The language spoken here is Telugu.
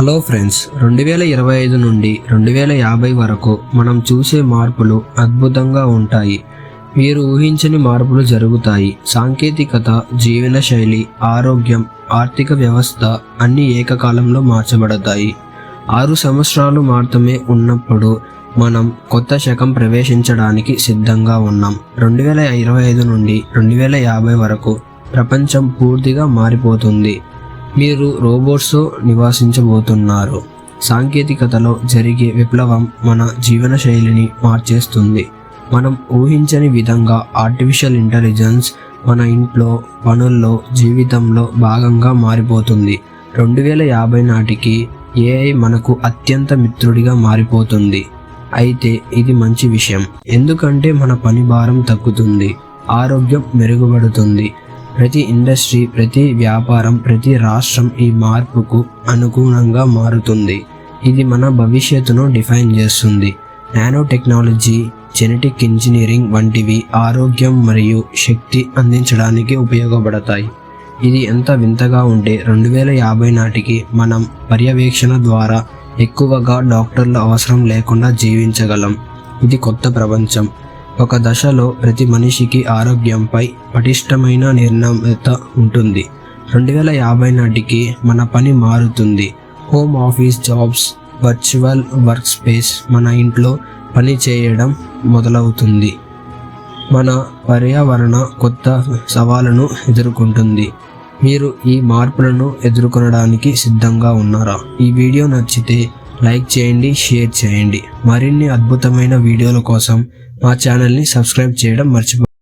హలో ఫ్రెండ్స్, 2025 నుండి 2050 వరకు మనం చూసే మార్పులు అద్భుతంగా ఉంటాయి. మీరు ఊహించని మార్పులు జరుగుతాయి. సాంకేతికత, జీవన శైలి, ఆరోగ్యం, ఆర్థిక వ్యవస్థ అన్నీ ఏకకాలంలో మార్చబడతాయి. 6 సంవత్సరాలు మాత్రమే ఉన్నప్పుడు మనం కొత్త శకం ప్రవేశించడానికి సిద్ధంగా ఉన్నాం. 2025 నుండి 2050 వరకు ప్రపంచం పూర్తిగా మారిపోతుంది. మీరు రోబోట్స్తో నివసించబోతున్నారు. సాంకేతికతలో జరిగే విప్లవం మన జీవన శైలిని మార్చేస్తుంది. మనం ఊహించని విధంగా ఆర్టిఫిషియల్ ఇంటెలిజెన్స్ మన ఇంట్లో, పనుల్లో, జీవితంలో భాగంగా మారిపోతుంది. 2050 నాటికి ఏఐ మనకు అత్యంత మిత్రుడిగా మారిపోతుంది. అయితే ఇది మంచి విషయం, ఎందుకంటే మన పని భారం తగ్గుతుంది, ఆరోగ్యం మెరుగుపడుతుంది. ప్రతి ఇండస్ట్రీ, ప్రతి వ్యాపారం, ప్రతి రాష్ట్రం ఈ మార్పుకు అనుగుణంగా మారుతుంది. ఇది మన భవిష్యత్తును డిఫైన్ చేస్తుంది. నానో టెక్నాలజీ, జెనెటిక్ ఇంజనీరింగ్ వంటివి ఆరోగ్యం మరియు శక్తి అందించడానికి ఉపయోగపడతాయి. ఇది ఎంత వింతగా ఉంటే 2050 నాటికి మనం పర్యవేక్షణ ద్వారా ఎక్కువగా డాక్టర్ల అవసరం లేకుండా జీవించగలం. ఇది కొత్త ప్రపంచం. ఒక దశలో ప్రతి మనిషికి ఆరోగ్యంపై పటిష్టమైన నిర్ణయత ఉంటుంది. 2050 నాటికి మన పని మారుతుంది. Home office jobs, virtual work space మన ఇంట్లో పని చేయడం మొదలవుతుంది. మన పర్యావరణ కొత్త సవాళ్ళను ఎదుర్కొంటుంది. మీరు ఈ మార్పులను ఎదుర్కొనడానికి సిద్ధంగా ఉన్నారా? ఈ వీడియో నచ్చితే లైక్ చేయండి, షేర్ చేయండి. మరిన్ని అద్భుతమైన వీడియోల కోసం మా ఛానల్ని సబ్స్క్రైబ్ చేయడం మర్చిపోకండి.